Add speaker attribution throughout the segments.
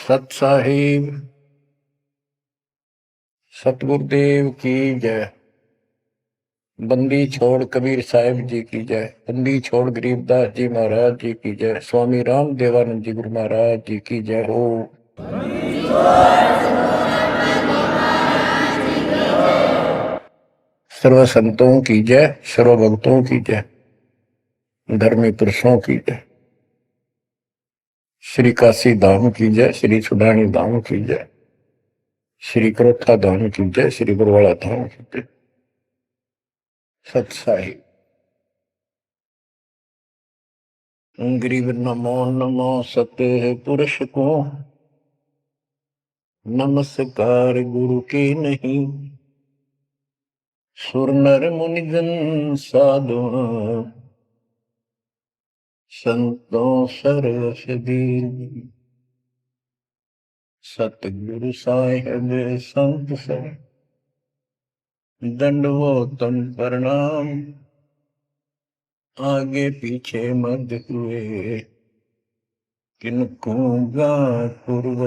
Speaker 1: सत साहिब सतगुरुदेव की जय। बंदी छोड़ कबीर साहिब जी की जय। बंदी छोड़ गरीबदास जी महाराज जी की जय। स्वामी राम देवानंद जी गुरु महाराज जी की जय हो। सर्व संतों की जय, सर्व भक्तों की जय, धर्मी पुरुषों की जय। श्री काशी धाम की जय, श्री सुडानी धाम की जय, श्री क्रोथा धाम की जय, श्री गुरुवाड़ा धाम की जय। सत साहिब गरीब नमो नमो सत्य पुरुष को, नमस्कार गुरु के नहीं। सुर नर मुनिजन साधु, संतों सरसदी। सतगुरु साहिब संत सब, दंडवतन प्रणाम। आगे पीछे मत हुए, किनको पूर्व।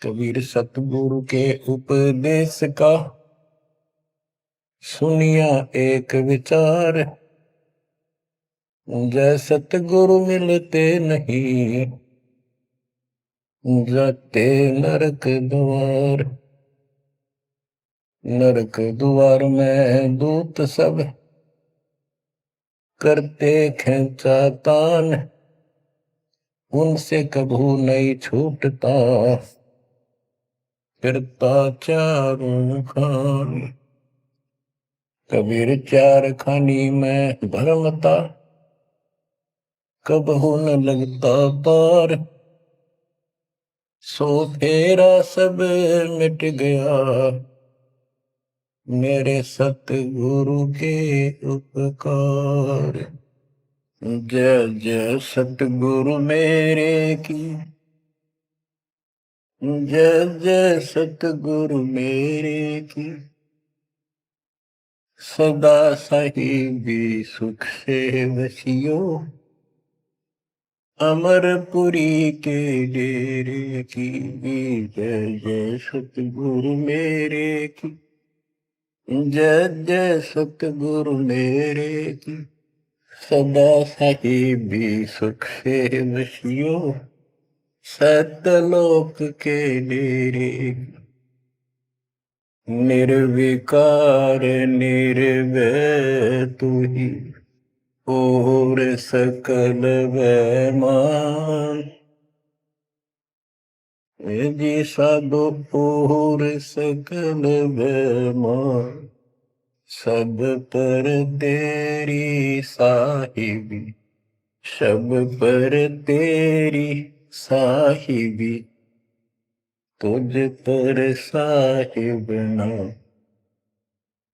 Speaker 1: कबीर सतगुरु के उपदेश का, सुनिया एक विचार। जय सतगुरु मिलते नहीं, जाते नरक द्वार। नरक द्वार में दूत सब, करते खेचा तान। उनसे कभू नहीं छूटता, फिरता चारों खान। कबीर चार खानी में भरमता, कबहू न लगता पार। सो फेरा सब मिट गया, मेरे सतगुरु के उपकार। जय जय सतगुरु मेरे की, जय जय सतगुरु मेरे की। सदा साहिबी सुख से वसियो, अमरपुरी के डेरे की। जय जय सतगुरु मेरे की, जय जय सतगुरु मेरे की। सदा साहिबी सुख से वसियो, सतलोक के डेरे। निर्विकार निर्भय तू ही, और सकल वैमान। जी साधो और सकल वैमान। सब पर तेरी साहिबी, सब पर तेरी साहिबी। तुझ पर साहिब नाम,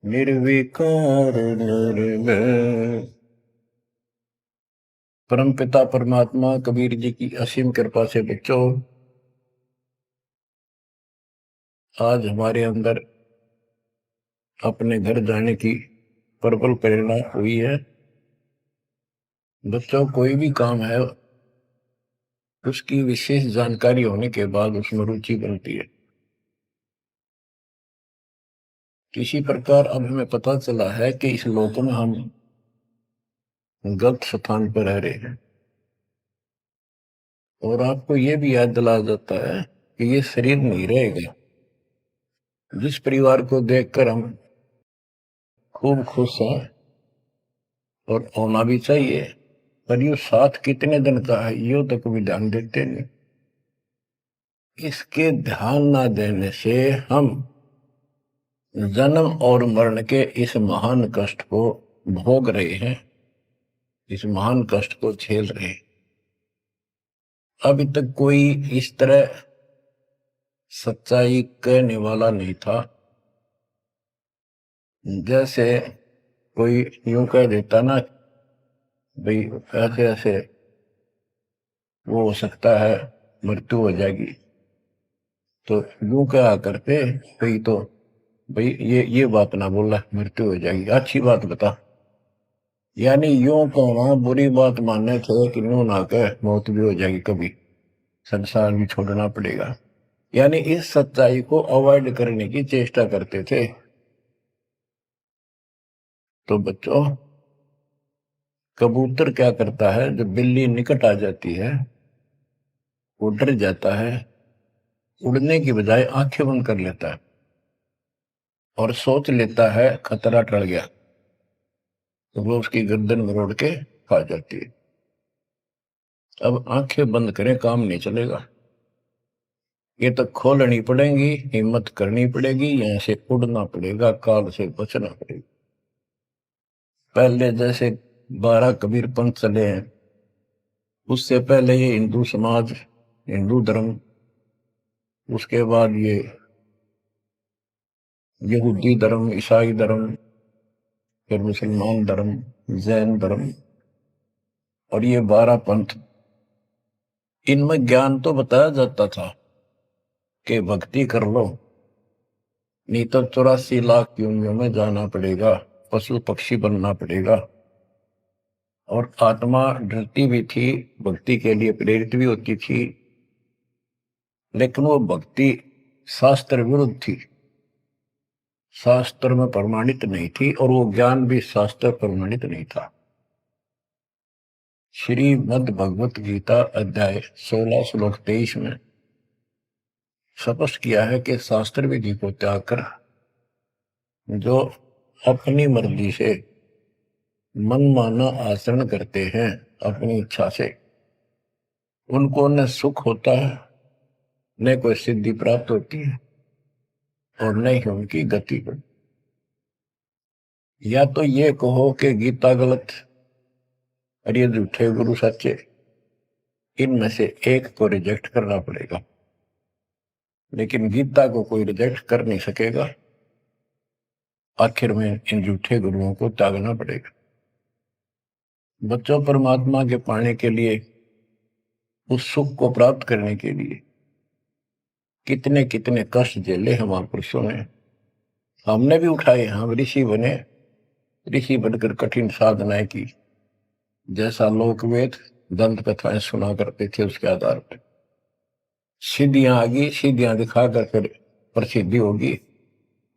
Speaker 1: निर्विकार निर्भय। परम पिता परमात्मा कबीर जी की असीम कृपा से बच्चों, आज हमारे अंदर अपने घर जाने की प्रबल प्रेरणा हुई है। बच्चों, कोई भी काम है उसकी विशेष जानकारी होने के बाद उसमें रुचि बनती है। किसी प्रकार अब हमें पता चला है कि इस लोक में हम गलत स्थान पर रह रहे हैं, और आपको यह भी याद दिला जाता है कि ये शरीर नहीं रहेगा। जिस परिवार को देखकर हम खूब खुश हैं, और होना भी चाहिए, पर ये साथ कितने दिन का है यो तक भी ध्यान देते नहीं। इसके ध्यान ना देने से हम जन्म और मरण के इस महान कष्ट को भोग रहे हैं, इस महान कष्ट को झेल रहे हैं। अभी तक कोई इस तरह सच्चाई कहने वाला नहीं था। जैसे कोई यूं कह देता ना, भाई ऐसे ऐसे वो हो सकता है, मृत्यु हो जाएगी, तो यूं कहा करते भाई, तो भाई ये बात ना बोला, मृत्यु हो जाएगी, अच्छी बात बता। यानी यूं कहना बुरी बात मानने थे कि यूं ना कह, मौत भी हो जाएगी कभी। संसार भी छोड़ना पड़ेगा। यानी इस सच्चाई को अवॉइड करने की चेष्टा करते थे। तो बच्चों, कबूतर क्या करता है, जब बिल्ली निकट आ जाती है वो डर जाता है, उड़ने की बजाय आंखें बंद कर लेता है और सोच लेता है खतरा टल गया, तो वो उसकी गर्दन मरोड़ के खा जाती है। अब आंखें बंद करें काम नहीं चलेगा, ये तो खोलनी पड़ेगी, हिम्मत करनी पड़ेगी, यहां से उड़ना पड़ेगा, काल से बचना पड़ेगा। पहले जैसे 12 कबीर पंथ चले हैं, उससे पहले ये हिंदू समाज, हिंदू धर्म, उसके बाद ये यहूदी धर्म, ईसाई धर्म, फिर मुसलमान धर्म, जैन धर्म, और ये 12 पंथ, इनमें ज्ञान तो बताया जाता था कि भक्ति कर लो, नहीं तो 84 लाख योनियों में जाना पड़ेगा, पशु पक्षी बनना पड़ेगा। और आत्मा डरती भी थी, भक्ति के लिए प्रेरित भी होती थी, लेकिन वो भक्ति शास्त्र विरुद्ध थी, शास्त्र में प्रमाणित नहीं थी, और वो ज्ञान भी शास्त्र प्रमाणित नहीं था। श्रीमद् भगवत गीता अध्याय 16 श्लोक 23 में स्पष्ट किया है कि शास्त्र विधि को त्याग कर जो अपनी मर्जी से मनमाना आचरण करते हैं अपनी इच्छा से, उनको न सुख होता है, न कोई सिद्धि प्राप्त होती है, और न ही उनकी गति बढ़ती। या तो ये कहो कि गीता गलत और ये झूठे गुरु सच्चे, इनमें से एक को रिजेक्ट करना पड़ेगा, लेकिन गीता को कोई रिजेक्ट कर नहीं सकेगा। आखिर में इन झूठे गुरुओं को त्यागना पड़ेगा। बच्चों, परमात्मा के पाने के लिए, उस सुख को प्राप्त करने के लिए कितने कितने कष्ट झेले हम महापुरुषों ने, हमने भी उठाए। हम ऋषि बने, ऋषि बनकर कठिन साधनाएं की, जैसा लोकवेद दंत कथाएं सुना करते थे, उसके आधार पर सिद्धियां आ गई, सिद्धियां दिखाकर फिर प्रसिद्धि होगी,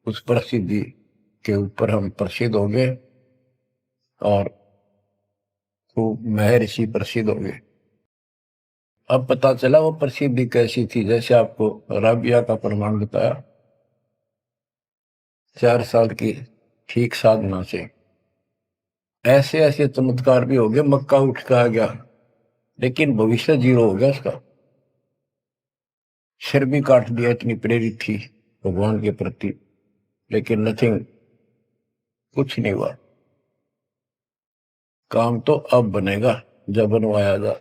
Speaker 1: उस प्रसिद्धि के ऊपर हम प्रसिद्ध हो गए और खूब महर्षि प्रसिद्ध हो गए। अब पता चला वो प्रसिद्धि कैसी थी, जैसे आपको राबिया का प्रमाण बताया, 4 साल की ठीक साधना से ऐसे ऐसे चमत्कार भी हो गए, मक्का उठ के आ गया, लेकिन भविष्य जीरो हो गया उसका, सिर भी काट दिया, इतनी प्रेरित थी भगवान के प्रति, लेकिन नथिंग, कुछ नहीं हुआ। काम तो अब बनेगा जब बनवाया जा।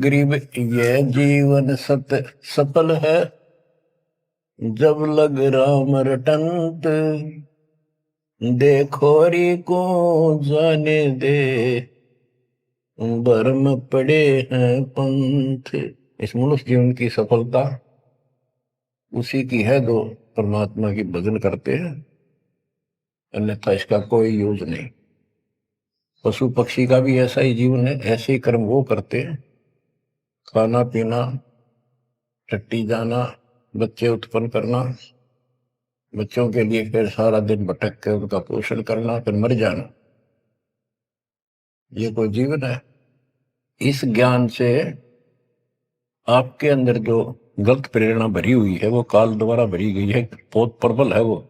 Speaker 1: गरीब ये जीवन सफल है, जब लग राम रटंत, देखोरी को जाने दे, भरम पड़े हैं पंथ। इस मनुष्य जीवन की सफलता उसी की है जो परमात्मा की भजन करते हैं, अन्यथा इसका कोई यूज नहीं। पशु पक्षी का भी ऐसा ही जीवन है, ऐसे ही कर्म वो करते हैं, खाना पीना, टट्टी जाना, बच्चे उत्पन्न करना, बच्चों के लिए फिर सारा दिन भटक के उनका पोषण करना, फिर मर जाना, ये कोई जीवन है? इस ज्ञान से आपके अंदर जो गलत प्रेरणा भरी हुई है वो काल द्वारा भरी गई है, बहुत प्रबल है, वो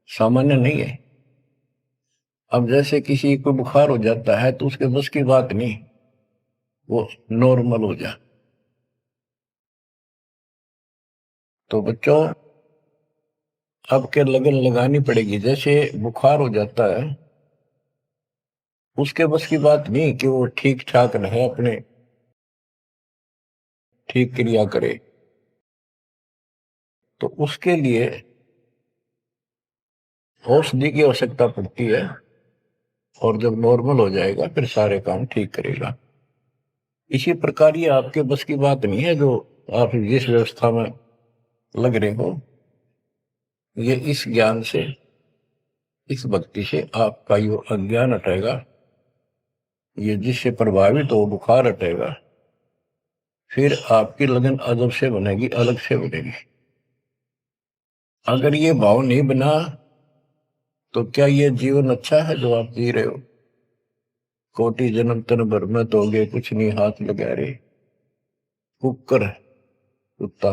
Speaker 1: सामान्य नहीं है। अब जैसे किसी को बुखार हो जाता है तो उसके बस की बात नहीं वो नॉर्मल हो जाए। तो बच्चों, अब के लगन लगानी पड़ेगी। जैसे बुखार हो जाता है, उसके बस की बात नहीं कि वो ठीक ठाक रहे, अपने ठीक क्रिया करे, तो उसके लिए औषधि की आवश्यकता पड़ती है, और जब नॉर्मल हो जाएगा फिर सारे काम ठीक करेगा। इसी प्रकार ये आपके बस की बात नहीं है जो आप जिस व्यवस्था में लग रहे हो, ये इस ज्ञान से, इस भक्ति से आपका यो अज्ञान हटेगा, ये जिससे प्रभावित हो बुखार हटेगा, फिर आपकी लगन अदब से बनेगी, अलग से बनेगी। अगर ये भाव नहीं बना तो क्या ये जीवन अच्छा है जो आप जी रहे हो? कोटि जन्म तन भर में दोगे कुछ नहीं हाथ लगा रे। कुकर कुत्ता,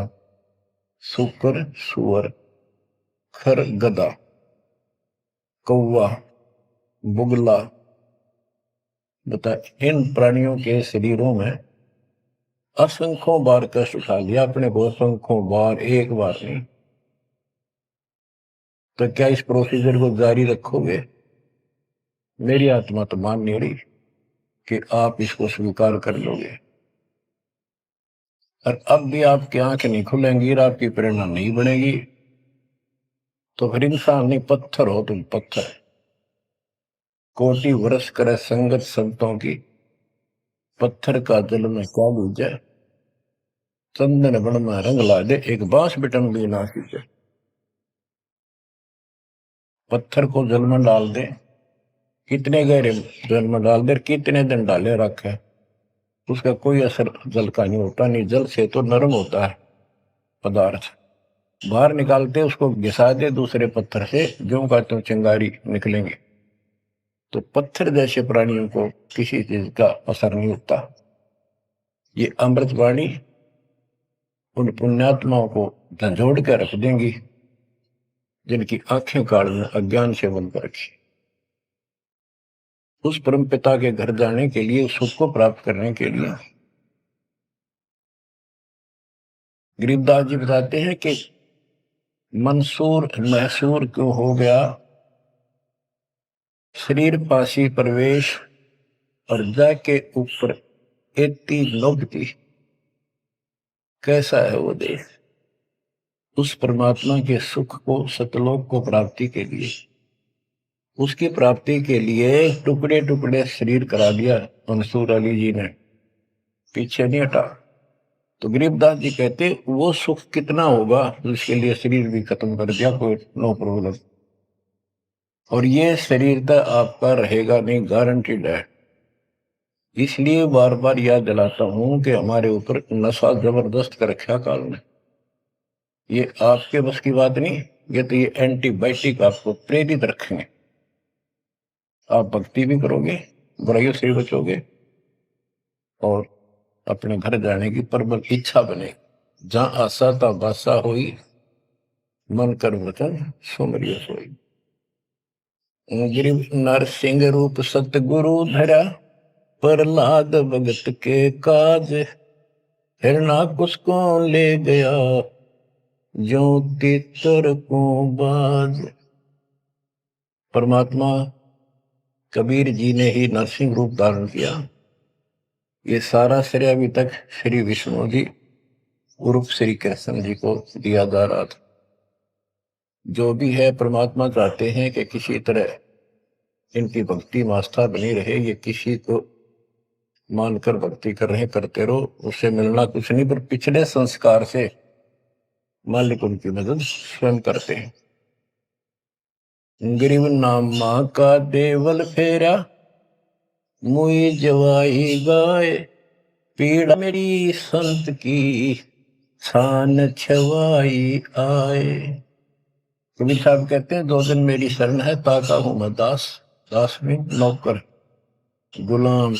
Speaker 1: सुकर सुअर, खर गधा, कौवा बुगला, बता इन प्राणियों के शरीरों में असंख्यों बार कष्ट उठा लिया अपने को, असंख्यों बार, एक बार नहीं। तो क्या इस प्रोसीजर को जारी रखोगे? मेरी आत्मा तो मान नहीं रही कि आप इसको स्वीकार कर लोगे। और अब भी आपकी आंख नहीं खुलेंगी और आपकी प्रेरणा नहीं बनेगी तो फिर इंसान नहीं, पत्थर हो तुम, पत्थर। कोटि वर्ष करे संगत संतों की, पत्थर का जल में क्या बूझे। चंदन बन में रंग ला दे, एक बांस बिटन भी ना सीखे। पत्थर को जल में डाल दे, कितने गहरे जल में डाल दे, कितने दिन डाले रखे, उसका कोई असर जल का नहीं होता। नहीं, जल से तो नरम होता है पदार्थ। बाहर निकालते उसको घिसा दे दूसरे पत्थर से, जो का तो चिंगारी निकलेंगे। तो पत्थर जैसे प्राणियों को किसी चीज का असर नहीं होता। ये अमृतवाणी उन पुण्यात्माओं को झंझोड़ कर रख देंगी जिनकी आंखें काल में अज्ञान से बंद कर रखी। उस परम पिता के घर जाने के लिए, सुख को प्राप्त करने के लिए गरीबदास जी बताते हैं कि मंसूर मैसूर क्यों हो गया, शरीर पासी प्रवेश और जाके ऊपर एती नोबती। कैसा है वो देश? उस परमात्मा के सुख को, सतलोक को प्राप्ति के लिए, उसकी प्राप्ति के लिए टुकड़े टुकड़े शरीर करा दिया मंसूर अली जी ने, पीछे नहीं हटा। तो गरीबदास जी कहते वो सुख कितना होगा जिसके लिए शरीर भी खत्म कर दिया, कोई नो प्रॉब्लम। और ये शरीर तो आपका रहेगा नहीं, गारंटीड है। इसलिए बार बार याद दिलाता हूं कि हमारे ऊपर नशा जबरदस्त कर रखा काल ने। ये आपके बस की बात नहीं, ये तो ये एंटीबायोटिक आपको प्रेरित रखेंगे। आप भक्ति भी करोगे, बुराइयों से भी बचोगे और अपने घर जाने की प्रबल इच्छा बनेगी। जहां आशा ता बासा होई, मन कर वचन सुमरियो सोई। गिरिव नरसिंह रूप सतगुरु धरा, प्रहलाद भगत के काज, हिरणाकुश को ले गया जो तितर को बाज। परमात्मा कबीर जी ने ही नरसिंह रूप धारण किया। ये सारा श्रेय अभी तक श्री विष्णु जी उर्फ श्री कृष्ण जी को दिया जा रहा था। जो भी है, परमात्मा चाहते हैं कि किसी तरह इनकी भक्ति में आस्था बनी रहे। ये किसी को मानकर भक्ति कर रहे, करते रहो, उससे मिलना कुछ नहीं, पर पिछले संस्कार से मालिक उनकी मदद स्वयं करते हैं। गरीब नामा का देवल फेरा, मुई जवाई गाय, पीड़ा मेरी संत की छान छवाई आए। कबीर साहब कहते हैं, दो दिन मेरी शरण है, ताका हूं मैं दास। दास में नौकर, गुलाम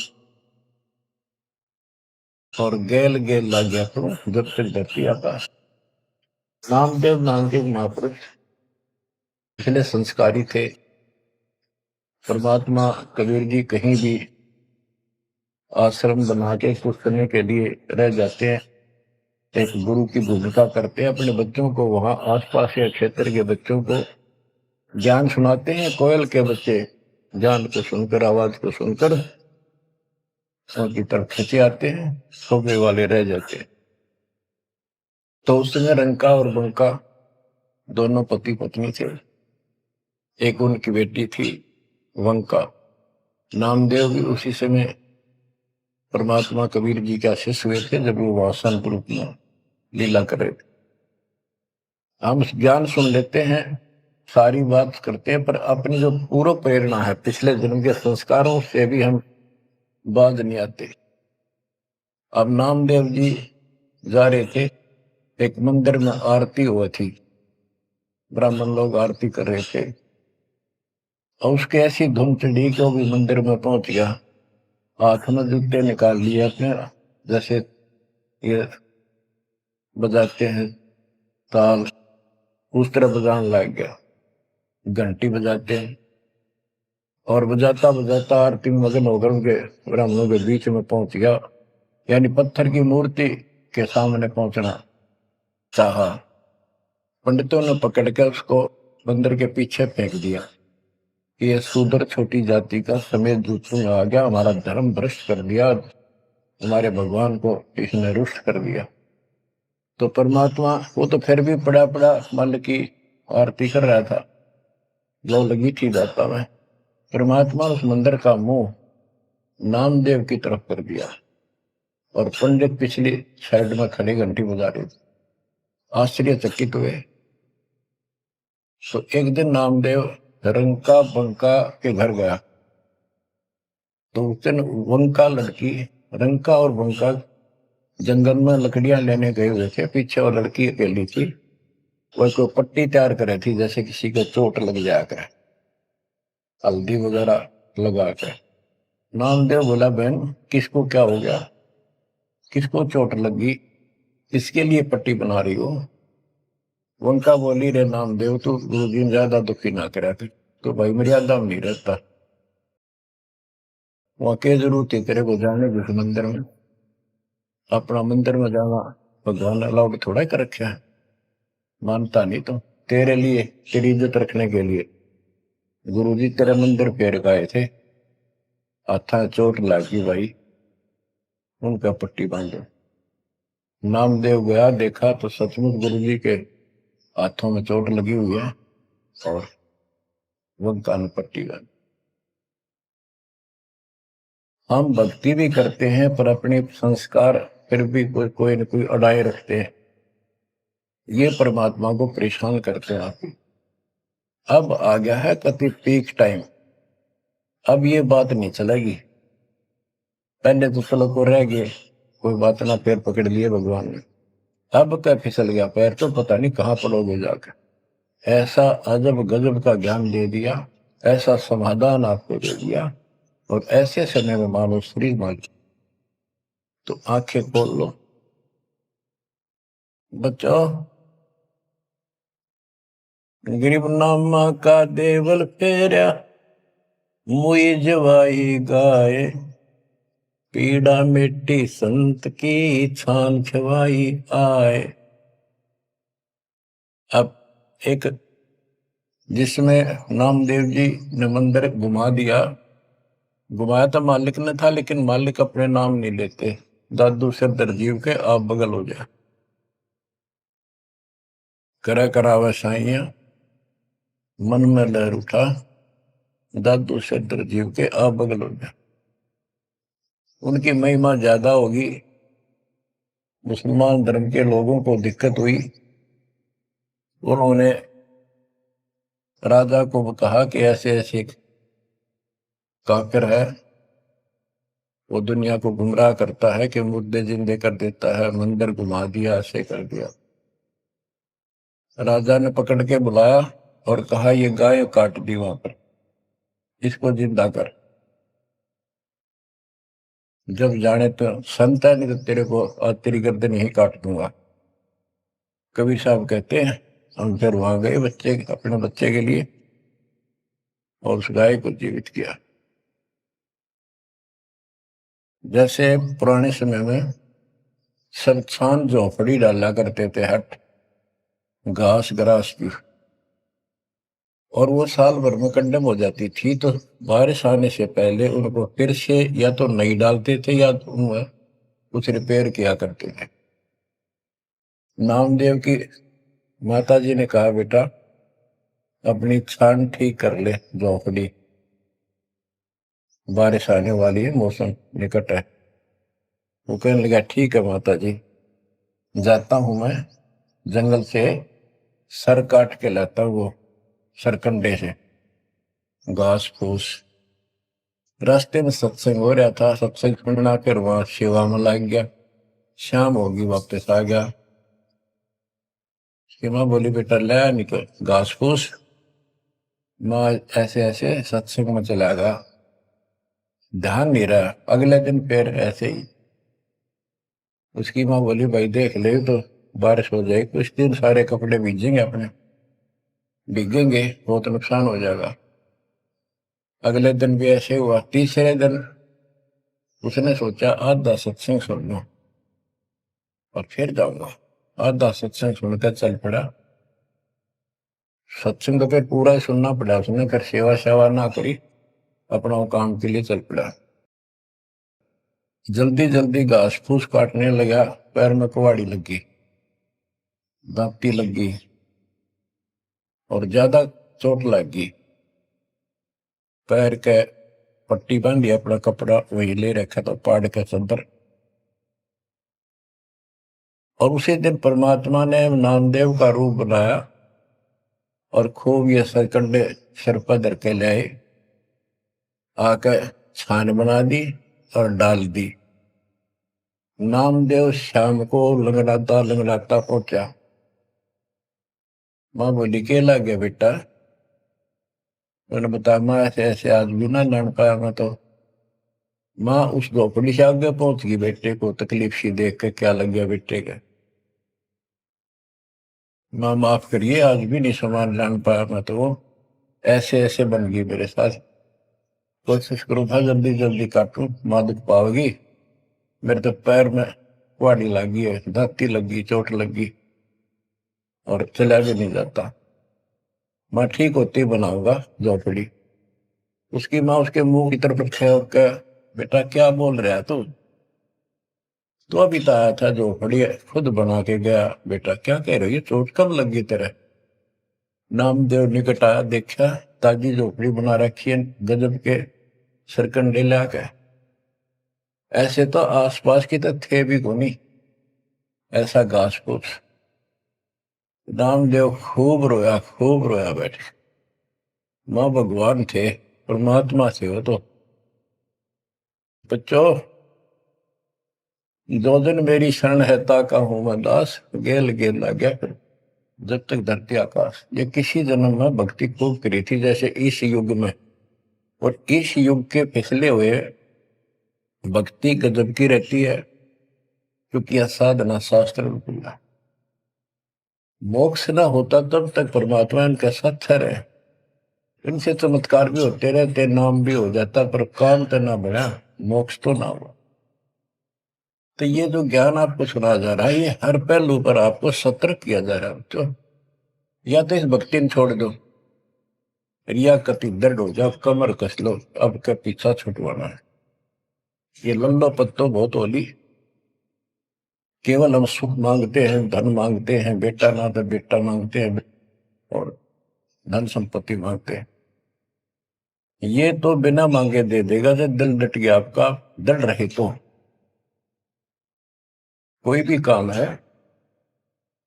Speaker 1: और गैल गैल लग गया करूं जब तक धरती आकाश। नामदेव नाम के महापुरुष पिछले संस्कारी थे। परमात्मा कबीर जी कहीं भी आश्रम बना के कुछ करने के लिए रह जाते हैं, एक गुरु की भूमिका करते हैं। अपने बच्चों को वहां आसपास के क्षेत्र के बच्चों को ज्ञान सुनाते हैं। कोयल के बच्चे ज्ञान को सुनकर, आवाज को सुनकर उनकी तरफ खींचे आते हैं, सोने वाले रह जाते हैं। तो उस समय रंका और बंका दोनों पति पत्नी थे। एक उनकी बेटी थी वंका। नामदेव भी उसी समय परमात्मा कबीर जी के शिष्य हुए थे जब वो वासन रूप में लीला कर रहे थे। हम ज्ञान सुन लेते हैं, सारी बात करते हैं, पर अपनी जो पूर्व प्रेरणा है, पिछले जन्म के संस्कारों से भी हम बाज नहीं आते। अब नामदेव जी जा रहे थे, एक मंदिर में आरती हुई थी, ब्राह्मण लोग आरती कर रहे थे, और उसके ऐसी धुन चढ़ी कि वो भी मंदिर में पहुंच गया। हाथ में जूते निकाल लिए अपने, जैसे ये बजाते हैं ताल, उस तरह बजाने लग गया, घंटी बजाते हैं, और बजाता बजाता आरती में मगन होकर उनके ब्राह्मणों के बीच में पहुंच गया, यानी पत्थर की मूर्ति के सामने पहुंचना चाहा। पंडितों ने पकड़ कर उसको मंदिर के पीछे फेंक दिया कि यह शूद्र छोटी जाति का समेत दूसरों में आ गया, हमारा धर्म भ्रष्ट कर दिया, हमारे भगवान को इसने रुष्ट कर दिया। तो परमात्मा वो तो फिर भी पड़ा पड़ा मन की आरती कर रहा था, लो लगी थी दाता में। परमात्मा उस मंदिर का मुंह नामदेव की तरफ कर दिया, और पंडित पिछली साइड में खड़े घंटी बजा रहे थे, आश्चर्यचकित हुए। तो एक दिन नामदेव रंका बंका के घर गया, तो उस दिन वंका लड़की, रंका और बंका जंगल में लकड़ियां लेने गए हुए थे, पीछे वो लड़की अकेली थी, वह कोई पट्टी तैयार करे थी, जैसे किसी को चोट लग जाया करे, हल्दी वगैरह लगा कर। नामदेव बोला, बहन किसको क्या हो गया, किसको चोट लगी, किसके लिए पट्टी बना रही हो? उनका बोली, रे नामदेव तू गुरु जी ज्यादा दुखी ना करा कर, तो भाई मर्यादा में नहीं रहता, वहां के जरूरत है तेरे को जाने जिस मंदिर में, अपना मंदिर में जाना भगवान अलाउड थोड़ा कर रखा है, मानता नहीं तो तेरे लिए, तेरी इज्जत रखने के लिए गुरु जी तेरे मंदिर फेर गए थे, हाथा चोट लगी भाई, उनका पट्टी बांधो। नामदेव गया, देखा तो सचमुच गुरु जी के हाथों में चोट लगी हुई है, और उनका पट्टी बांध। हम भक्ति भी करते हैं पर अपने संस्कार फिर भी कोई न कोई अड़ाए रखते हैं, ये परमात्मा को परेशान करते हैं। आप अब आ गया है कति पीक टाइम, अब ये बात नहीं चलेगी। पहले तो चलो को रह गए, कोई बात ना, पैर पकड़ लिए भगवान ने, अब क्या फिसल गया पैर, तो पता नहीं कहाँ पड़ोगे जाकर। ऐसा अजब गजब का ज्ञान दे दिया, ऐसा समाधान आपको दे दिया, और ऐसे समय में मानो शरीर मान, तो आंखें खोल लो बच्चों। गरीब नामा का देवल फेरा, मुई जवाई गाय, पीड़ा मिट्टी संत की छान छवाई आए। अब एक जिसमें नामदेव जी ने मंदिर घुमा दिया, घुमाया तो मालिक ने था, लेकिन मालिक अपने नाम नहीं लेते, दादू से दरजीव के आप बगल हो जाए, करा करावा साइया मन में लहर उठा, दादू से दरजीव के आप बगल हो जाए। उनकी महिमा ज्यादा होगी, मुसलमान धर्म के लोगों को दिक्कत हुई, उन्होंने राजा को कहा कि ऐसे ऐसे काफिर है, वो दुनिया को गुमराह करता है कि मुर्दे जिंदे कर देता है, मंदिर घुमा दिया, ऐसे कर दिया। राजा ने पकड़ के बुलाया और कहा, ये गाय काट दी वहां पर, इसको जिंदा कर, जब जाने तो संत है, नहीं तो तेरे को आज तेरी गर्दन यही काट दूंगा। कबीर साहब कहते हैं, हम फिर वहां गए बच्चे, अपने बच्चे के लिए, और उस गाय को जीवित किया। जैसे पुराने समय में सब छान झोपड़ी डाला करते थे, हट घास ग्रास की, और वो साल भर में कंडम हो जाती थी, तो बारिश आने से पहले उनको फिर से या तो नहीं डालते थे, या तो उनमें कुछ रिपेयर किया करते थे। नामदेव की माता जी ने कहा, बेटा अपनी छान ठीक कर ले झोपड़ी, बारिश आने वाली है, मौसम निकट है। वो कहने लगा, ठीक है माता जी, जाता हूं मैं जंगल से सर काट के लाता हूं, वो सरकंडे से घास फूस। रास्ते में सत्संग हो रहा था, सत्संग सुनना, फिर वहां सेवा में लग गया। शाम होगी, वापस आ गया। उसकी माँ बोली बेटा ले निकल घास फूस। माँ ऐसे ऐसे सत्संग में चला गया, ध्यान नहीं रहा। अगले दिन फिर ऐसे ही। उसकी माँ बोली भाई देख ले तो बारिश हो जाएगी, कुछ दिन सारे कपड़े भीजेंगे, अपने भीगेंगे, बहुत नुकसान हो जाएगा। अगले दिन भी ऐसे हुआ। तीसरे दिन उसने सोचा आधा सत्संग सुन लो और फिर जाऊंगा। आधा सत्संग सुनकर चल पड़ा। सत्संग तो फिर पूरा ही सुनना पड़ा उसने, फिर सेवा सेवा ना करी, अपना काम के लिए चल पड़ा। जल्दी जल्दी घास फूस काटने लगा, पैर में कुहाड़ी लगी, दांती लगी और ज्यादा चोट लगी। पैर के पट्टी बांधी, अपना कपड़ा वही ले रखा था पाड़ के चंदर। और उसी दिन परमात्मा ने नामदेव का रूप बनाया और खूब ये सरकंडे सिर पर धर के ले आए, आकर छान बना दी और डाल दी। नामदेव शाम को लंगड़ाता लंगड़ाता पहुंचा। माँ बोली के ला गया बेटा? मैंने बताया माँ ऐसे ऐसे आज भी ना लड़ पाया मैं तो। माँ उस झोपड़ी से आगे पहुंच गई, बेटे को तकलीफ सी देख के क्या लग गया बेटे के। माँ माफ करिए आज भी नहीं सामान लान पाया मैं तो, वो ऐसे ऐसे बन गई मेरे साथ। कोशिश करूँ था जल्दी जल्दी काटूं, माँ दुख पाओगी। मेरे तो पैर में कुहाड़ी लगी है, दांती लगी, चोट लगी और चला भी नहीं जाता। माँ ठीक होती बनाऊंगा झोपड़ी। उसकी माँ उसके मुंह की तरफ फेंक के बेटा क्या बोल रहा है तू? तो अभी तो आया था झोपड़ी खुद बना के गया। बेटा क्या कह रही है, चोट कब लगी तेरे? नामदेव निकट आया, देखा ताजी झोपड़ी बना रखी है गजब के सरकंडे लाके। ऐसे तो आसपास की तो थे भी कोनी, ऐसा घास फूस। नामदेव खूब रोया बैठे। माँ भगवान थे, परमात्मा थे वो तो। बच्चों दो दिन मेरी शरण है ताका हूं मैं दास, गेल गेल ला गया फिर जब तक धरती आकाश। ये किसी जन्म में भक्ति खूब करी थी जैसे इस युग में, और इस युग के पिछले हुए भक्ति गजब की रहती है, क्योंकि यह साधना शास्त्र रूपी है। मोक्ष न होता तब तक परमात्मा इनके साथ ठहरे। इनसे चमत्कार भी होते रहते, नाम भी हो जाता, पर काम तो ना बढ़ा, मोक्ष तो ना हुआ। तो ये जो ज्ञान आपको सुना जा रहा है, ये हर पहलू पर आपको सतर्क किया जा रहा है। तो या तो इस भक्ति ने छोड़ दो, रिया कति दर्द हो जाओ, कमर कस लो, अब के पीछा छुटवाना है। ये लल्लो पत्तो बहुत होली। केवल हम सुख मांगते हैं, धन मांगते हैं, बेटा ना तो बेटा मांगते हैं और धन संपत्ति मांगते हैं। ये तो बिना मांगे दे देगा जब दिल डट गया आपका। डर रहे तो कोई भी काम है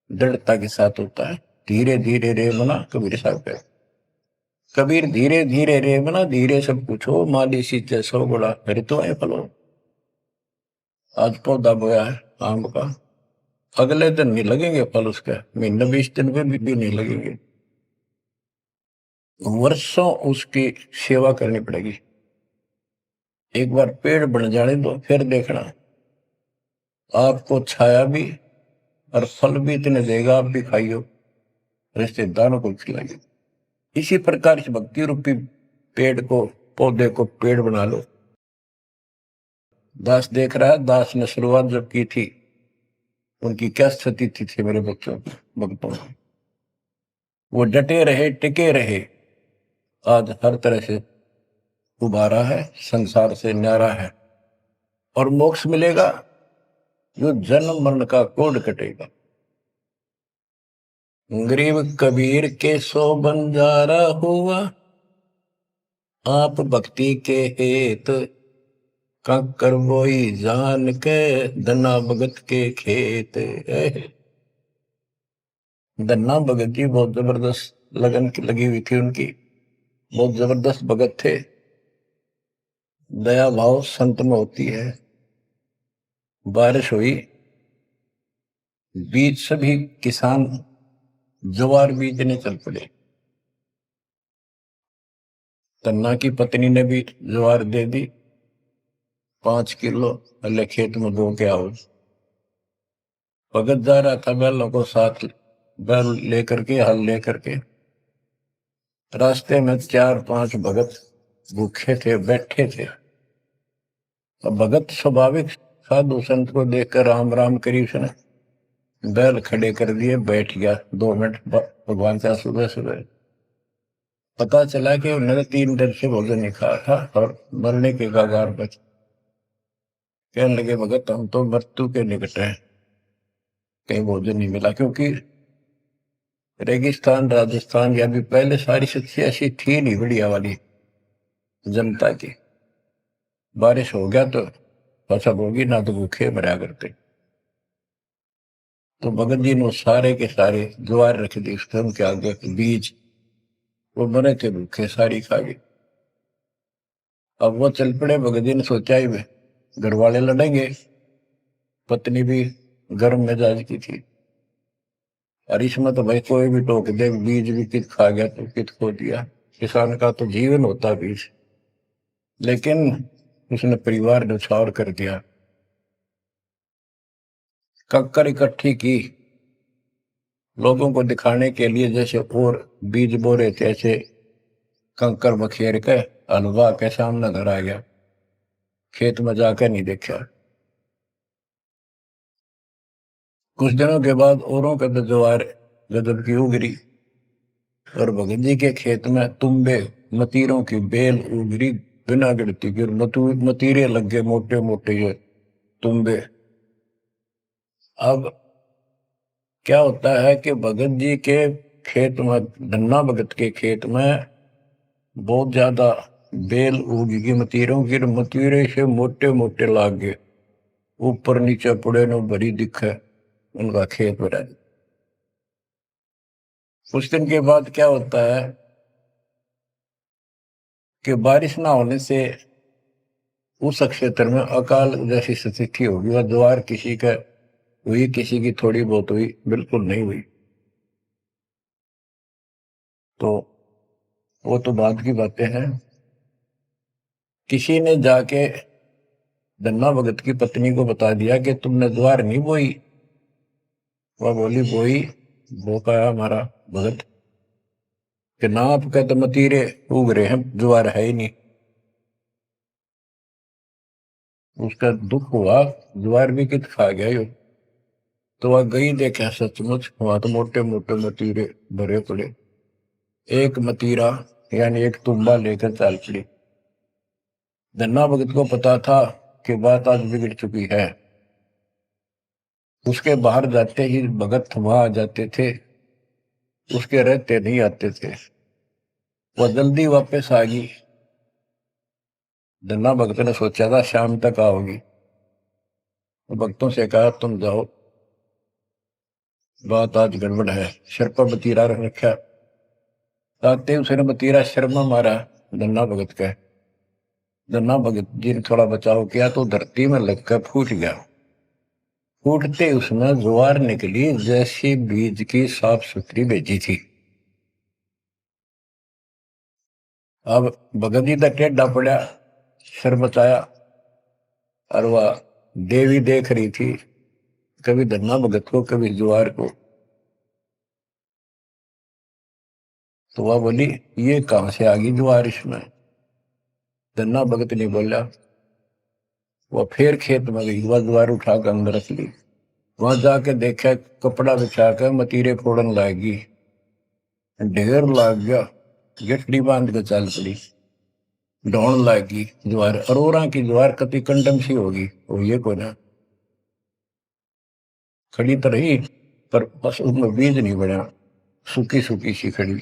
Speaker 1: दृढ़ता के साथ होता है। धीरे धीरे रे मना, कबीर साहब कहते। कबीर धीरे धीरे रे मना, धीरे सब कुछ हो, माली सींचे सौ गुणा ऋतु है फलो। आज पौधा बोया है आम का, अगले दिन नहीं लगेंगे फल उसके, महीने 20 दिन में भी नहीं लगेंगे। वर्षों उसकी सेवा करनी पड़ेगी। एक बार पेड़ बन जाने दो, फिर देखना आपको छाया भी और फल भी इतने देगा, आप भी खाइयो, रिश्तेदारों को खिलाइए। इसी प्रकार से भक्ति रूपी पेड़ को, पौधे को पेड़ बना लो। दास देख रहा है, दास ने शुरुआत जब की थी उनकी क्या स्थिति थी मेरे बच्चों की, भक्तों की। वो डटे रहे, टिके रहे, आज हर तरह से उबारा है, संसार से न्यारा है और मोक्ष मिलेगा। जो जन्म मरण का कोड कटेगा। गरीब कबीर के सो बंजारा हुआ, आप भक्ति के हेत कंकर बोई जान के, धना भगत के खेत। धन्ना भगत जी बहुत जबरदस्त लगन की लगी हुई थी उनकी, बहुत जबरदस्त भगत थे। दया भाव संत में होती है। बारिश हुई, बीज सभी किसान ज्वार बीजने चल पड़े। तन्ना की पत्नी ने भी ज्वार दे दी 5 किलो, अल्ले खेत में बो के आओ। भगत जा रहा था बैलों को साथ, बैल लेकर के, हल लेकर के। रास्ते में 4-5 भगत भूखे थे, बैठे थे। अब भगत स्वाभाविक साधु संत को देखकर राम राम करी, उसने बैल खड़े कर दिए, बैठ गया 2 मिनट भगवान का। सुबह सुबह पता चला कि उन्होंने 3 दिन से भोजन नहीं खाया था और मरने के कगार पर। कहने लगे भगत हम तो मृत्यु के निकट हैं, कहीं भोजन नहीं मिला। क्योंकि रेगिस्तान राजस्थान या भी पहले सारी स्थिति ऐसी थी नहीं बढ़िया वाली जनता की। बारिश हो गया तो फसल होगी, ना तो भूखे मरा करते। तो भगत जी ने सारे के सारे ज्वार रख दी उसके उनके आगे, बीज, वो मरे थे भूखे, सारी खा गए। अब वो चल पड़े। भगत जी ने सोचा ही वे घर वाले लड़ेंगे, पत्नी भी गर्म मिजाज की थी, और इसमें तो भाई कोई भी टोक दे, बीज भी कित खा गया तो कित खो दिया। किसान का तो जीवन होता बीज। लेकिन उसने परिवार न्यौछावर कर दिया। कक्कर इकट्ठी की लोगों को दिखाने के लिए, जैसे और बीज बो रहे थे ऐसे कंकर बखेर के हलवा के सामने घर आ गया। खेत में जाकर नहीं देखा। कुछ दिनों के बाद औरों के तो ज्वार गजब की उगरी, और भगत जी के खेत में तुम्बे मतीरों की बेल उगरी बिना गिनती की। मतीरे लग गए मोटे मोटे ये तुम्बे। अब क्या होता है कि भगत जी के खेत में, धन्ना भगत के खेत में बहुत ज्यादा बेल उगी मतीरों की। मतीरे से मोटे मोटे लाग गए, ऊपर नीचे पड़े न भरी दिखे उनका खेत भरा। कुछ दिन के बाद क्या होता है कि बारिश ना होने से उस क्षेत्र में अकाल जैसी स्थिति होगी। वह ज्वार किसी का हुई, किसी की थोड़ी बहुत हुई, बिल्कुल नहीं हुई। तो वो तो बाद की बातें हैं। किसी ने जाके धन्ना भगत की पत्नी को बता दिया कि तुमने ज्वार नहीं बोई। वह बोली बोई, वो कहा हमारा भगत कि ना आपके तो मतीरे उग रहे हैं, ज्वार है ही नहीं। उसका दुख हुआ, ज्वार भी कित खा गया यो। तो वह गई, देखा सचमुच वहां तो मोटे मोटे मतीरे भरे पड़े। एक मतीरा यानी एक तुम्बा लेकर चल पड़ी। धन्ना भगत को पता था कि बात आज बिगड़ चुकी है। उसके बाहर जाते ही भगत वहां आ जाते थे, उसके रहते नहीं आते थे। वह जल्दी वापस आ गई। धन्ना भगत ने सोचा था शाम तक आओगी। भक्तों से कहा तुम जाओ, बात आज गड़बड़ है। सिर पर बतीरा रख रखा। आते उसने बतीरा सिर में मारा धन्ना भगत का। धन्ना भगत जी ने थोड़ा बचाव किया तो धरती में लगकर फूट गया। फूटते उसमें ज्वार निकली जैसी बीज की साफ सुथरी भेजी थी। अब भगत जी तक टेढ़ा पड़ा, सिर बचाया, और वह देवी देख रही थी, कभी धन्ना भगत को कभी ज्वार को। तो वह बोली ये कहां से आ गई ज्वार इसमें। धन्ना भगत नहीं बोला। वह फिर खेत में गई, वह ज्वार उठाकर अंदर रख ली। वहां जाके देखा कपड़ा बिछाकर मतीरे फोड़न लागी, ढेर लाग गया। गठड़ी बांध के चल पड़ी, ढोण लागी ज्वार। अरोरा की ज्वार कति कंडम सी होगी, वो ये को ना खड़ी तो रही, पर बस उसमें बीज नहीं बना, सूखी सूखी सी खड़ी।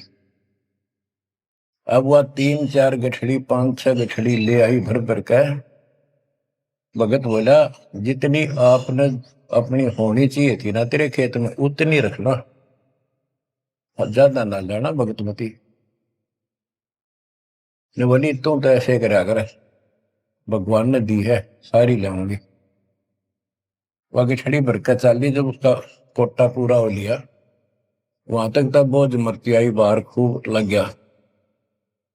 Speaker 1: अब वह 3-4 गठड़ी 5-6 गठड़ी ले आई भर भर का। भगत बोला जितनी आपने अपनी होनी चाहिए थी ना तेरे खेत में उतनी रखना, ज्यादा ना लेना। भगतमती ने बोली तू तो ऐसे करा कर, भगवान ने दी है सारी लाऊंगी। वह गठड़ी भर का चाली जब उसका कोटा पूरा हो लिया, वहां तक तब बोझ मरती आई बाहर खूब लग गया,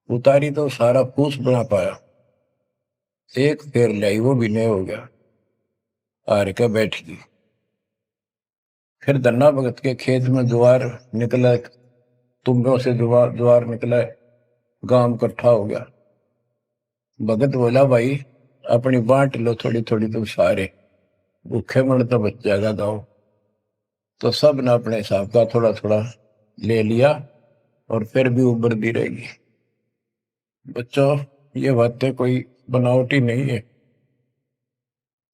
Speaker 1: उतारी तो सारा फूस बना पाया, एक फेर लाई वो भी नहीं हो गया, हार के बैठ गई। फिर धन्ना भगत के खेत में ज्वार निकला, तुम्बों से ज्वार ज्वार निकला, गांव इकट्ठा हो गया। भगत बोला भाई अपनी बांट लो थोड़ी थोड़ी, तुम सारे भूखे मर तो बच जाएगा गाँव। तो सब ने अपने हिसाब का थोड़ा थोड़ा ले लिया और फिर भी उभरती रहेगी। बच्चों ये बातें कोई बनावटी नहीं है।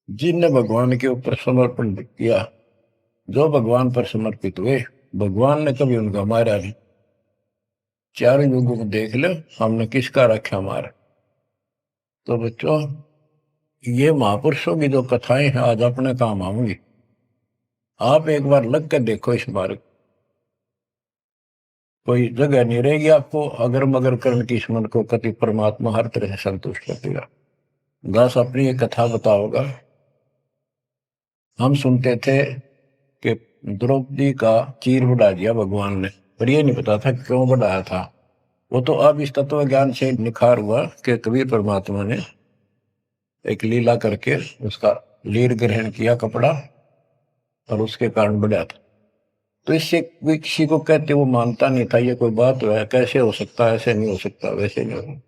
Speaker 1: जिनने भगवान के ऊपर समर्पण किया, जो भगवान पर समर्पित हुए, भगवान ने कभी उनका मारा नहीं। चारों युगों को देख लो, हमने किसका रखा मारा। तो बच्चों ये महापुरुषों की जो कथाएं हैं आज अपने काम आऊंगी। आप एक बार लग कर देखो इस मार्ग, कोई जगह नहीं रहेगी आपको अगर मगर करने की, इस मन को कति परमात्मा हर तरह से संतुष्ट कर देगा। दास अपनी एक कथा बताओगा। हम सुनते थे कि द्रौपदी का चीर बढ़ा दिया भगवान ने, पर ये नहीं पता था क्यों बढ़ाया था। वो तो अब इस तत्व ज्ञान से निखार हुआ कि कबीर परमात्मा ने एक लीला करके उसका लीर ग्रहण किया कपड़ा, और उसके कारण बढ़ा था। तो इससे कोई किसी को कहते वो मानता नहीं था, ये कोई बात है, कैसे हो सकता है, ऐसे नहीं हो सकता, वैसे नहीं हो।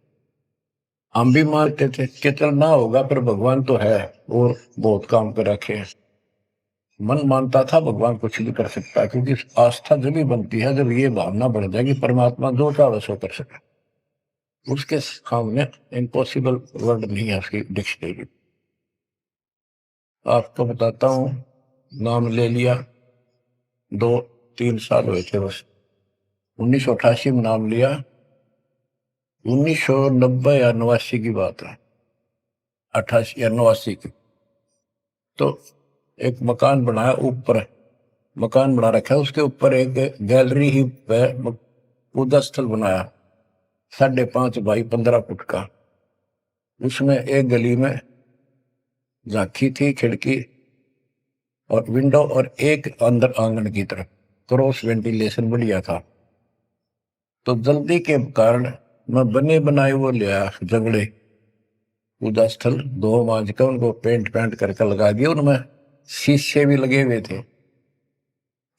Speaker 1: हम भी मानते थे कि चल ना होगा, पर भगवान तो है और बहुत काम कर रखे हैं। मन मानता था भगवान कुछ भी कर सकता है, क्योंकि आस्था जब भी बनती है जब ये भावना बढ़ जाएगी परमात्मा जो चाहे सो कर सके। उसके सामने इम्पॉसिबल वर्ड नहीं है उसकी डिक्शनरी। आपको बताता हूँ, नाम ले लिया, 2-3 साल हुए थे बस। 1988 में नाम लिया, 1990 या 89 की बात है, 88 या 89 की। तो एक मकान बनाया, ऊपर मकान बना रखा है, उसके ऊपर एक गैलरी ही पूजा स्थल बनाया, 5.5 बाई 15 फुट का। उसमें एक गली में झांकी थी, खिड़की और विंडो, और एक अंदर आंगन की तरफ क्रॉस वेंटिलेशन बढ़िया था। तो जल्दी के कारण मैं बने बनाए वो लिया जगड़े, पूजा स्थल 2 मांझ का उनको पेंट करके लगा दिया। उनमें शीशे भी लगे हुए थे,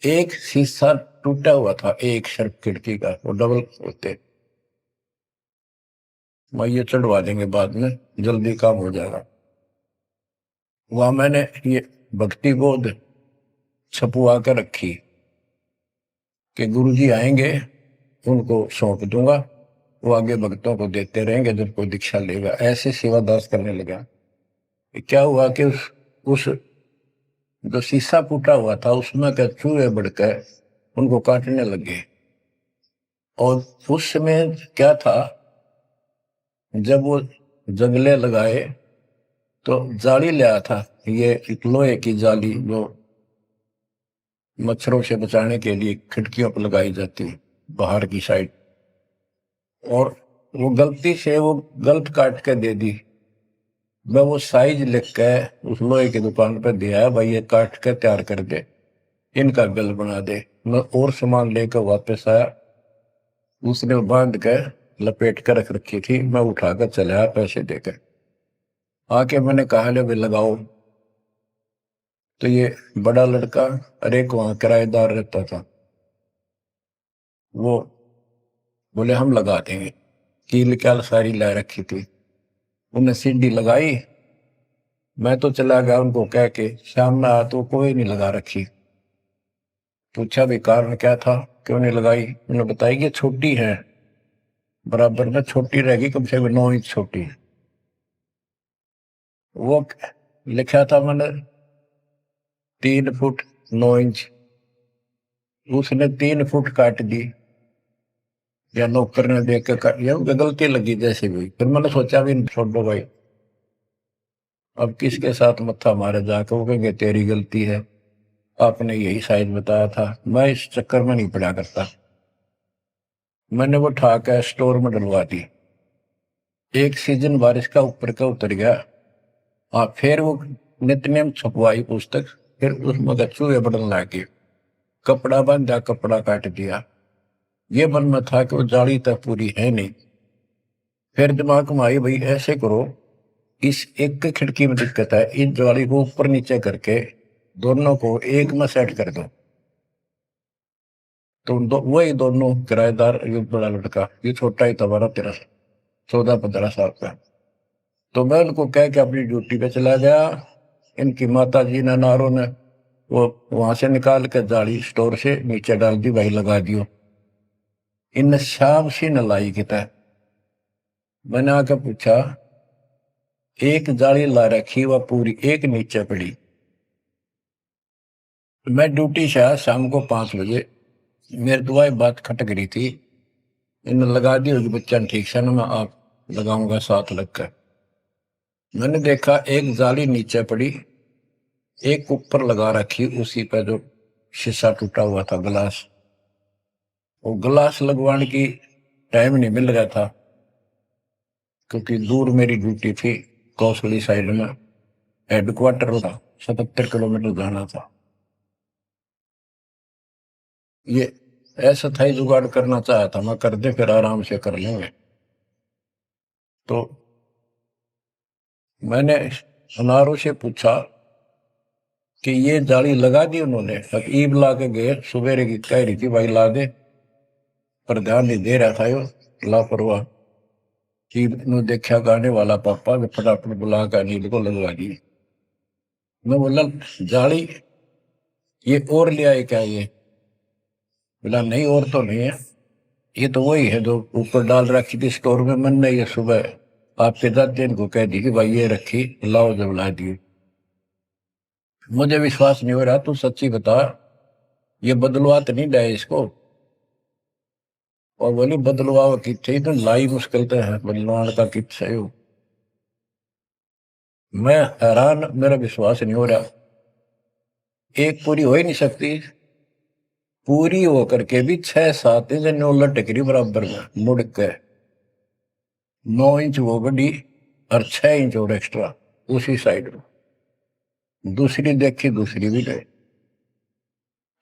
Speaker 1: एक शीशा टूटा हुआ था एक शर्फ खिड़की का, वो डबल होते। मैं ये चढ़वा देंगे बाद में, जल्दी काम हो जाएगा। वहां मैंने ये भक्ति बोध छपुआ कर रखी कि गुरुजी आएंगे उनको सौंप दूंगा, वो आगे भक्तों को देते रहेंगे जब कोई दीक्षा लेगा। ऐसे सेवादास करने लगा। क्या हुआ कि उस जो शीशा फूटा हुआ था उसमें के चूहे बढ़कर उनको काटने लगे। और उस समय क्या था, जब वो जंगले लगाए तो जाली ले आया था, ये एक लोहे की जाली जो मच्छरों से बचाने के लिए खिड़कियों पर लगाई जाती है बाहर की साइड। और वो गलती से वो गलत काट के दे दी। मैं वो साइज लिख के उस लोहे की दुकान पर दिया, भाई ये काट के तैयार कर दे, इनका गल बना दे। मैं और सामान लेकर वापस आया, उसने बांध के लपेट कर रख रखी थी, मैं उठाकर चला आया पैसे देकर। आके मैंने कहा ले भाई लगाओ। तो ये बड़ा लड़का और एक वहां किराएदार रहता था, वो बोले हम लगा देंगे। कील क्या सारी ला रखी थी, उन्हें सीढ़ी लगाई। मैं तो चला गया उनको कह के, शाम में आया तो कोई नहीं लगा रखी। पूछा भी कारण क्या था, क्यों नहीं लगाई। उन्होंने बताया कि छोटी है, बराबर में छोटी रहेगी, कम से कम 9 इंच छोटी। वो लिखा था मैंने 3 फुट 9 इंच, उसने 3 फुट काट दी, या नौकर ने देख के काट, या गलती लगी जैसे भी। फिर मैंने सोचा भी छोड़ो भाई, अब किसके साथ मत्था मारे जाकर, वो कहेंगे तेरी गलती है, आपने यही साइज बताया था। मैं इस चक्कर में नहीं पड़ा करता। मैंने वो उठा कर स्टोर में डलवा दी। एक सीजन बारिश का ऊपर का उतर गया। हाँ, फिर वो नित्य नेम छपवाई पुस्तक, फिर उसमें चूहे बढ़ने लगे। कपड़ा बांधा, कपड़ा काट दिया। ये मन में था कि वो जाली तक पूरी है नहीं। फिर दिमाग में आई, भाई ऐसे करो, इस एक खिड़की में दिक्कत है, इस जाली को ऊपर नीचे करके दोनों को एक में सेट कर दो। तो वही दोनों किराएदार, ये बड़ा लड़का, ये छोटा ही था, 12-13 14-15 साल का। तो मैं उनको कह के अपनी ड्यूटी पे चला गया। इनकी माता जी ने, नारों ने, वो वहां से निकाल के जाली स्टोर से नीचे डाल दी, भाई लगा दियो। इन शाम सी न लाई किता। मैंने आके पूछा, एक जाली ला रखी, वह पूरी एक नीचे पड़ी। मैं ड्यूटी से आया शाम को 5 बजे। मेरे दुआएं बात खटक रही थी। इन लगा दी होगी बच्चा ने, ठीक से ना, मैं आप लगाऊंगा साथ लगकर। मैंने देखा एक जाली नीचे पड़ी, एक ऊपर लगा रखी, उसी पे जो शीशा टूटा हुआ था, गिलास। वो गिलास लगवाने की टाइम नहीं मिल रहा था, क्योंकि दूर मेरी ड्यूटी थी, कौशली साइड में हेडक्वार्टर था, 77 किलोमीटर जाना था। ये ऐसा था ही, जुगाड़ करना चाहा था मैं, कर दे फिर आराम से कर लेंगे। तो मैंने अनारों से पूछा कि ये जाली लगा दी उन्होंने? ईब ला के गए, सवेरे की कह रही थी भाई ला दे, पर ध्यान नहीं दे रहा था यो, लापरवाह। ईब ने देखा गाने वाला पापा, फटाफट बुला कर नींद को लगवा दी। मैं बोला, जाली ये और ले आए क्या? ये बोला नहीं, और तो नहीं है, ये तो वही है जो ऊपर डाल रखी थी स्टोर में। मन ने ये सुबह आपके दादी को कह दी कि भाई ये रखी, लाओ, जब ला दी। मुझे विश्वास नहीं हो रहा, तू सच्ची बता, ये बदलवा तो नहीं लाए इसको? और बोली, बदलवा किथे, तो लाई मुश्किल तो है, बदलवान का कित है। मैं हैरान, मेरा विश्वास नहीं हो रहा। एक पूरी हो ही नहीं सकती, पूरी होकर के भी 6-7 इंच नौ लटक रही बराबर में मुड़ के। 9 इंच वो बड़ी और 6 इंच और एक्स्ट्रा उसी साइड में। दूसरी देखी, दूसरी भी नहीं।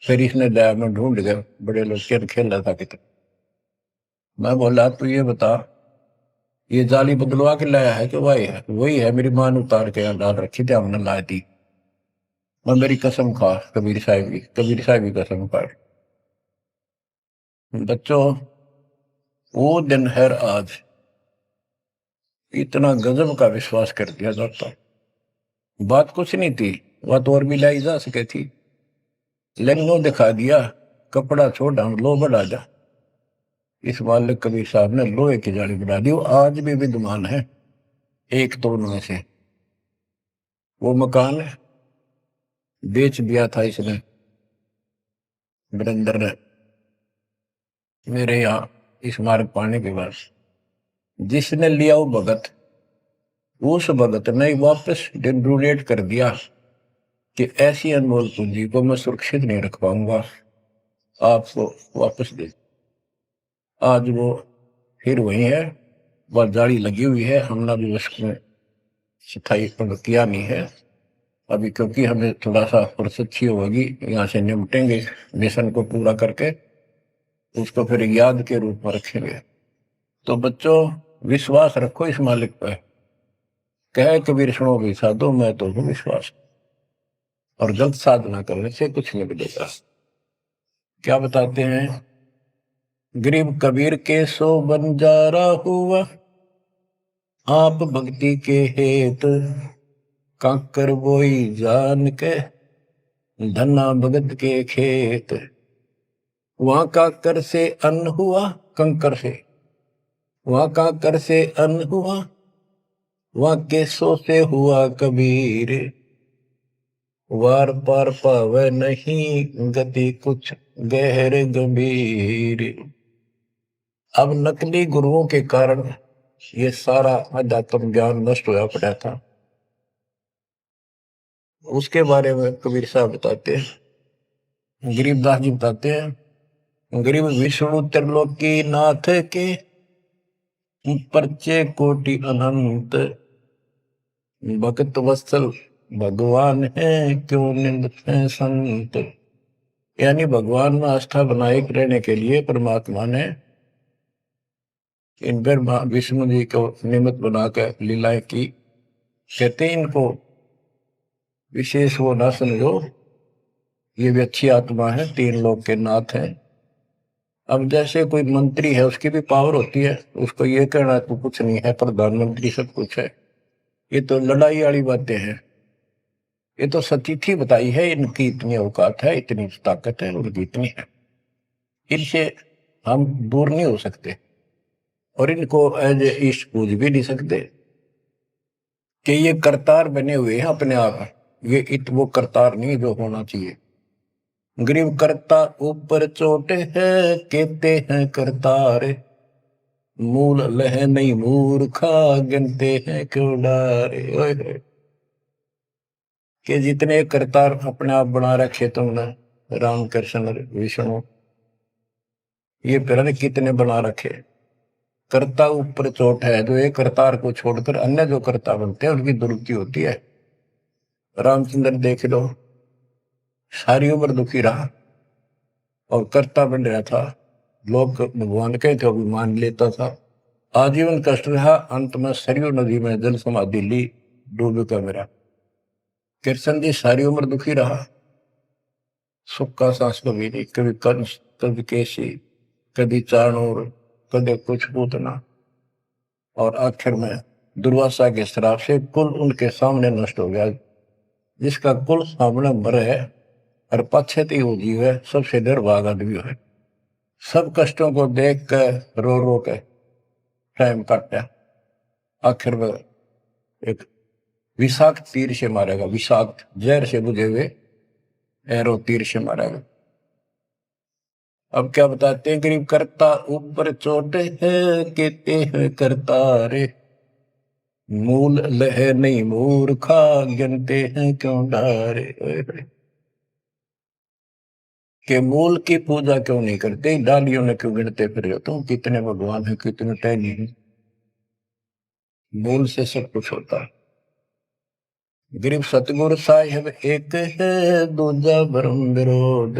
Speaker 1: फिर इसने लैब में ढूंढ गया, बड़े लोग खेल खेल रहा था कितना। मैं बोला, तू ये बता, ये जाली बदलवा के लाया है कि वही है? वही है, मेरी मां ने उतार के यहाँ डाल रखी थी, हमने ला दी। मैं, मेरी कसम खा, कबीर साहब की कसम खा। बच्चों, वो दिन है आज, इतना गजब का विश्वास कर दिया जाता। बात कुछ नहीं थी, बात और भी लाई जा सके थी, लेकिन वो दिखा दिया, कपड़ा छोड़, हम लो बढ़ा जा। इस मालिक कबीर साहब ने लोहे की जाली बढ़ा दी। वो आज भी विद्यमान है, एक तो उनमें से। वो मकान बेच दिया था इसने, वीरेंद्र ने, मेरे यहाँ इस मार्ग पाने के बाद। जिसने लिया वो भगत, उस भगत ने वापस डोनेट कर दिया कि ऐसी अनमोल पूंजी को मैं सुरक्षित नहीं रख पाऊंगा, आपको वापस दे। आज वो फिर वही है, वह जाली लगी हुई है, हमने भी उसमें सफाई किया नहीं है अभी, क्योंकि हमें थोड़ा सा फुर्सत सी होगी, यहाँ से निपटेंगे मिशन को पूरा करके, उसको फिर याद के रूप में रखेंगे। तो बच्चों, विश्वास रखो इस मालिक पर। कह कबीर सुनो भी साधो, मैं तो हूँ विश्वास, और गलत साधना करने से कुछ नहीं मिलेगा। क्या बताते हैं, गरीब कबीर के सो बंजारा हुआ, आप भक्ति के हेत, काकर बोई जान के, धना भगत के खेत। वहां काकर से अन्न हुआ, कंकर से, वहां काकर से अन्न हुआ, वहां केसों से हुआ कबीर, वार पार पावे नहीं गति कुछ गहर गंभीर। अब नकली गुरुओं के कारण ये सारा अध्यात्म ज्ञान नष्ट होया पड़ा था। उसके बारे में कबीर साहब बताते हैं, गरीबदास जी बताते हैं, गरीब विष्णु त्रिलोकी नाथ के, परचे कोटि अनंत, भक्त वत्सल भगवान है, क्यों निंद है संत। यानी भगवान में आस्था बनाए रहने के लिए परमात्मा ने इन पर विष्णु जी को निमित्त बनाकर लीलाएं की। कहते इनको विशेष वो ना समझो, ये भी अच्छी आत्मा है, 3 लोक के नाथ हैं। अब जैसे कोई मंत्री है, उसकी भी पावर होती है, उसको ये कहना तो कुछ नहीं है, प्रधानमंत्री सब कुछ है, ये तो लड़ाई वाली बातें हैं। ये तो सतीथी बताई है, इनकी इतनी औकात है, इतनी ताकत है, उनकी इतनी है, इनसे हम दूर नहीं हो सकते और इनको एज ईस्ट पूज भी नहीं सकते कि ये करतार बने हुए हैं अपने आप। ये वो करतार नहीं जो होना चाहिए। गरीब करता ऊपर चोट है, कहते हैं करतार, मूल लह नहीं मूर्खा, गिनते हैं क्यों डारे। कि जितने करतार अपने आप बना रखे तुमने, राम कृष्ण विष्णु, ये फिर कितने बना रखे। कर्ता ऊपर चोट है, जो एक करतार को छोड़कर अन्य जो कर्ता बनते हैं उनकी दुरुक्ति होती है। रामचंद्र देख लो, सारी उम्र दुखी रहा और कर्ता बन रहा था, लोग भगवान के थे भी मान लेता था, आजीवन कष्ट रहा, अंत में सरयू नदी में जल समाधि ली, डूब का मेरा। कृष्ण जी सारी उम्र दुखी रहा, सुख का सांस कभी नहीं, कभी कंस, कभी केसी, कभी चाणूर, कभी कुछ पूतना, और आखिर में दुर्वासा के श्राप से कुल उनके सामने नष्ट हो गया। जिसका कुल सामने मरे है और पश्चाती वो जीव है, सबसे निर्भाग आदमी है। सब कष्टों को देख कर रो रो के टाइम काटा, आखिर में एक विषाक्त तीर से मारेगा, विषाक्त जहर से बुझे हुए एरो तीर से मारेगा। अब क्या बताते हैं, गरीब करता ऊपर चोट है, कहते हैं करता रे, मूल लह नहीं मूर्खा, गिनते हैं क्यों डारे। के मूल की पूजा क्यों नहीं करते, डालियों ने क्यों गिनते फिर हो तुम, कितने भगवान है, कितने टहनी है। मूल से सब कुछ होता है। गरीब सतगुरु साहिब एक है, दूजा भरम विरोध,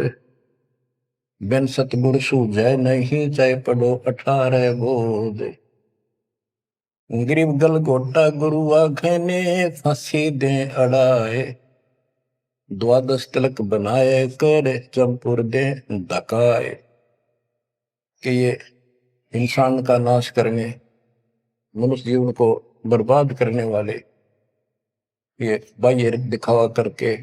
Speaker 1: बिन सतगुरु सूझे नहीं, चाहे पढ़ो 18 बोध। गरीब गल गोटा गुरु आखने, फांसी दे अड़ाए, 12 तिलक बनाए कर, चंपुर दे धकाए। कि ये इंसान का नाश करने, मनुष्य जीवन को बर्बाद करने वाले, ये बाह्य दिखावा करके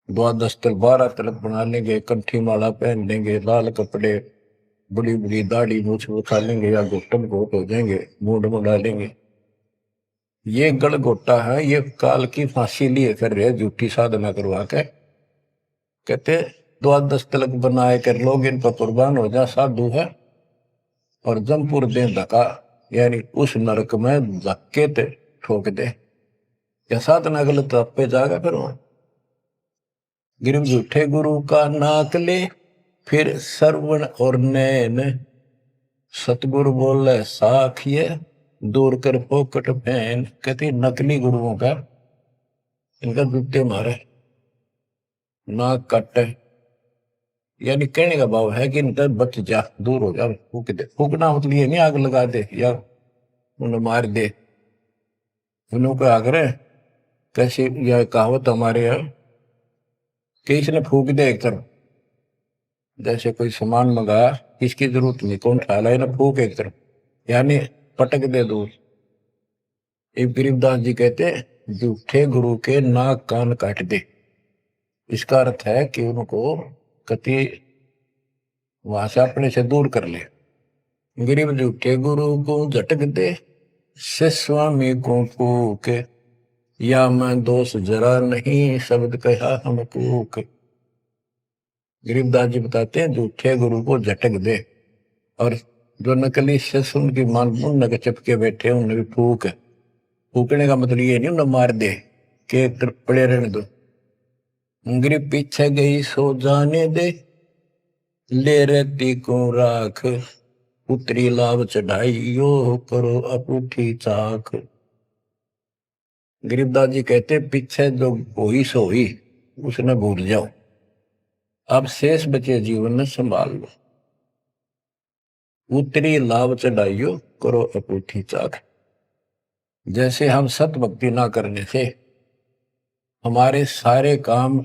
Speaker 1: 12 तिलक बना लेंगे, कंठी माला पहन लेंगे, लाल कपड़े, बड़ी बड़ी दाढ़ी मूछ उठा लेंगे या घुटन घोट हो जाएंगे, मूड मुड़ा लेंगे। ये गड़गोटा है, ये काल की फांसी लिए कर रहे, झूठी साधना करवा के। कहते 12 तिलक बनाए कर लोग इन पर कुर्बान हो जा, साधु है, और जमपुर दे धक्का, यानी उस नरक में धक्के ते ठोक दे, या साधना गलत पे जाएगा फिर वहां। गिरव झूठे गुरु का नाक ले, फिर श्रवण और नैन, सतगुरु बोले साखिए, दूर कर पोकट फैन। कहते नकली गुरुओं का, इनका जूते मारे, नाक काटे, यानी कहने का भाव है कि इनका बच जा, दूर हो जा, फूक दे। फूकना मतलब ये नहीं आग लगा दे या उन्हें मार दे, उन्होंने को आग रहे। कैसी यह कहावत हमारे यहाँ कि इसने फूक दे एक तरफ, जैसे कोई सामान मंगाया, इसकी जरूरत नहीं, कौन खा ला, ना फूक एक तरफ, यानी पटक दे दूर। एक गरीबदास जी कहते झूठे गुरु के नाक कान काट दे। इसका अर्थ है कि उनको कति वहां से अपने से दूर कर ले। गरीब झूठे गुरु को झटक दे, से स्वामी को फूक, या मैं दोष जरा नहीं, शब्द कहा हम कूक। गरीबदास जी बताते हैं झूठे गुरु को झटक दे, और जो नकली शिष्य उनकी मान नक चिपके बैठे उन्हें भी फूक। फूकने का मतलब ये नहीं उन्हें मार दे कि एक तरफ पड़े रहने दो। गरीब पीछे गई सो जाने दे, ले रहती को राख, पुत्री लाभ चढ़ाई यो करो अपूठी चाक। गरीबदास जी कहते पीछे जो हुई सो हुई, उसने भूल जाओ, अब शेष बचे जीवन में संभाल लो, उतरी लाभ चढ़ाइयो करो अपूठी चाक। जैसे हम सत भक्ति ना करने से हमारे सारे काम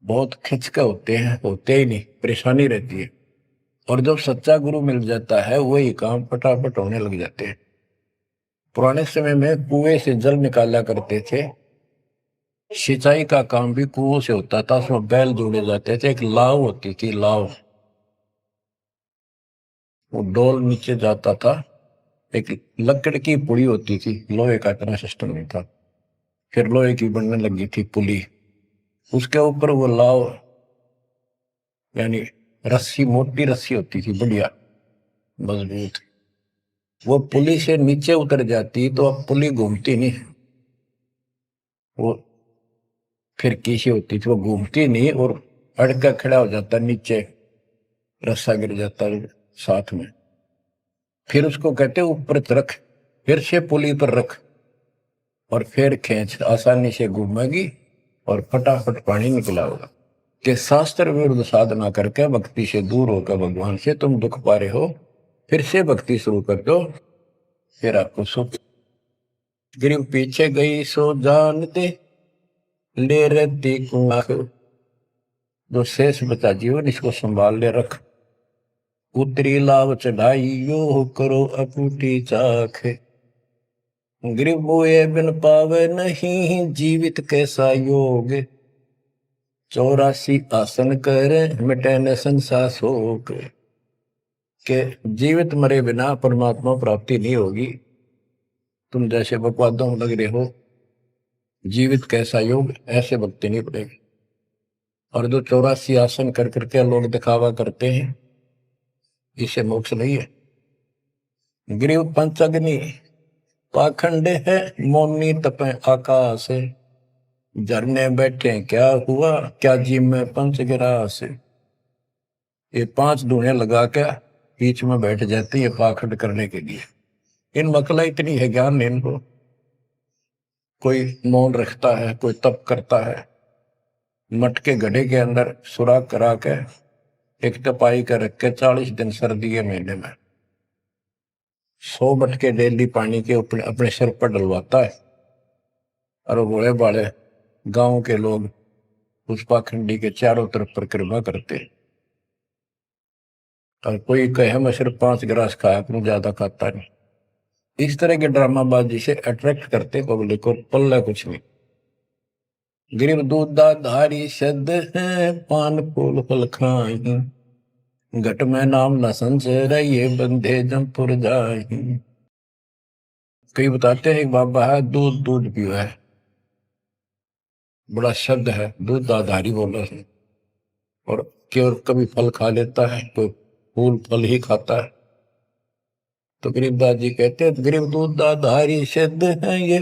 Speaker 1: बहुत खिंच के होते ही नहीं, परेशानी रहती है। और जब सच्चा गुरु मिल जाता है वही काम फटाफट होने लग जाते हैं। पुराने समय में कुएं से जल निकाला करते थे, सिंचाई का काम भी कुओं से होता था। उसमें बैल जोड़े जाते थे, एक लाव होती थी, लाव, वो डोल नीचे जाता था, एक लकड़ की पुली होती थी, लोहे का इतना सिस्टम नहीं था, फिर लोहे की बनने लगी थी पुली, उसके ऊपर वो लाव यानी रस्सी, मोटी रस्सी होती थी, बढ़िया मजबूत। वो पुली से नीचे उतर जाती तो अब पुली घूमती नहीं, वो फिर कैसी होती थी, वो घूमती नहीं और अड़का खड़ा हो जाता, नीचे रस्सा गिर जाता साथ में। फिर उसको कहते ऊपर रख, फिर से पुली पर रख और फिर खींच, आसानी से घूमेगी और फटाफट पानी निकला होगा। कि शास्त्र विरुद्ध साधना करके भक्ति से दूर होकर भगवान से तुम दुख पा रहे हो, फिर से भक्ति शुरू कर दो, फिर आपको सुख। गिरिव पीछे गई सो जानते ले रहती कुआख। जो शेष बचा जीवन इसको संभाल ले रख, उतरी लाभ चढ़ाइयो करो अपूटी चाख। गिरिव बोए बिन पावे नहीं जीवित कैसा योग। 84 आसन करे मिटे न संसार शोक। के जीवित मरे बिना परमात्मा प्राप्ति नहीं होगी। तुम जैसे बकवादों में लग रहे हो, जीवित कैसा योग, ऐसे भक्ति नहीं पड़ेगी। और जो 84 आसन कर करके लोग दिखावा करते हैं, इसे मोक्ष नहीं है। गिरिव पंचअग्नि पाखंड है मौनी तपे आकाश। झरने बैठे क्या हुआ, क्या जी में पंच गिरास। ये 5 धुएं लगा के बीच में बैठ जाती है पाखंड करने के लिए। इन मकला इतनी है ज्ञान नहीं इनको। कोई मौन रखता है, कोई तप करता है, मटके गड्ढे के अंदर सुराख करा के एक तपाई कर रख के 40 दिन सर्दी के महीने में 100 मटके डेली पानी के अपने सिर पर डलवाता है। और वो बड़े बड़े गांव के लोग उस पाखंडी के चारों तरफ परिक्रमा करते हैं। और कोई कहे मैं सिर्फ 5 गिलास खाया करूं, ज्यादा खाता नहीं। इस तरह के ड्रामाबाजी से अट्रैक्ट करते पब्लिक को, पल्ला कुछ नहीं। गिरिव दूधा धारी शब्द है पान फूल फल खाई। घट में नाम न संचय ये बंधे जमपुर जाई। कई बताते हैं एक बाबा है, दूध दूध पियो है, बड़ा शब्द है, दूध दाधारी बोला है। और केवल कभी फल खा लेता है, तो फूल फल ही खाता है। तो गरीबदास जी कहते हैं गरीब दूध दाधारी शब्द है ये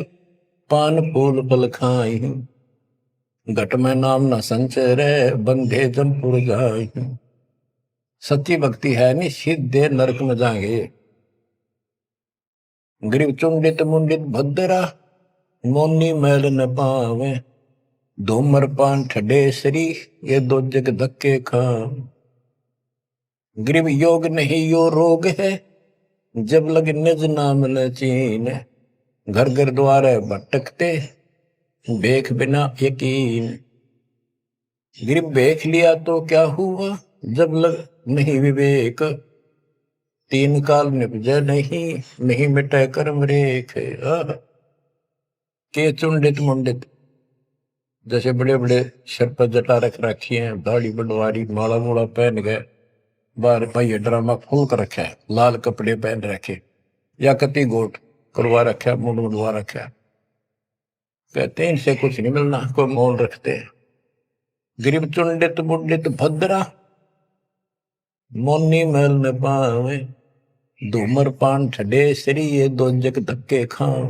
Speaker 1: पान फूल फल खाई। घट में नाम न संचय रे बंधे जमपुर जाई। सच्ची भक्ति है नहीं, सीधे नरक में जाएंगे। गरीब चुंडित मुंडित भद्रा मोनी मैल न पावे। धूमर पान ठडेसरी ये 2 जग धक्के खा। गरीब योग नहीं यो रोग है जब लग निज नाम न चीन। घर घर द्वारे भटकते बेख बिना यकीन। गरीब बेख लिया तो क्या हुआ जब लग नहीं विवेक। 3 काल निपजे नहीं मिटे कर्म रेख। के चुंडित मुंडित, जैसे बड़े बड़े सिर पर जटा रख रखी है, दाढ़ी बड़वारी, माला मूला पहन गए, बाहर भाई ड्रामा खोल कर रखा है, लाल कपड़े पहन रखे, या कति गोट करवा रखा, मुंड मुंडवा रखा। कहते हैं इनसे कुछ नहीं मिलना, कोई मोल रखते हैं। गरीब चुंडित मुंडित भद्रा मोनी मैल न पावे। धूमर पान ठडे सरी ये 2 जग धक्के खाओ।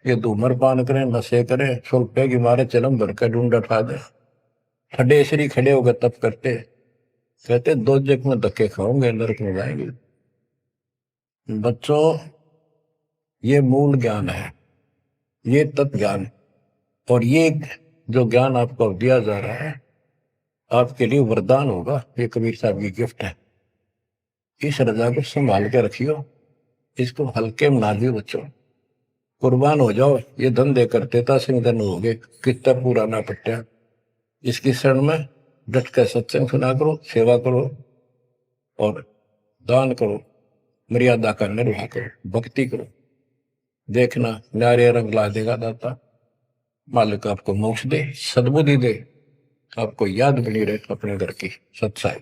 Speaker 1: ये धूमर पान करें, नशे करें, 100 रुपए की मारे चलम भर का ढूंढ उठा दे, ठडे सरी खड़े होकर तप करते, कहते 2 जग में धक्के खाओगे, नरक में जाएंगे। बच्चों, ये मूल ज्ञान है, ये तत्व ज्ञान। और ये जो ज्ञान आपको दिया जा रहा है, आपके लिए वरदान होगा। ये कबीर साहब की गिफ्ट है। इस रजा को संभाल के रखियो, इसको हल्के में ना दियो बच्चों। कुर्बान हो जाओ, ये धंधे करते था सिंधन हो गए, कितना पुराना पट्टा। इसकी शरण में डट कर सत्संग सुना करो, सेवा करो और दान करो, मर्यादा का निर्वाह करो, भक्ति करो। देखना न्यारे रंग ला देगा दाता। मालिक आपको मोक्ष दे, सद्बुद्धि दे, आपको याद बनी रहे अपने घर की सच्चाई।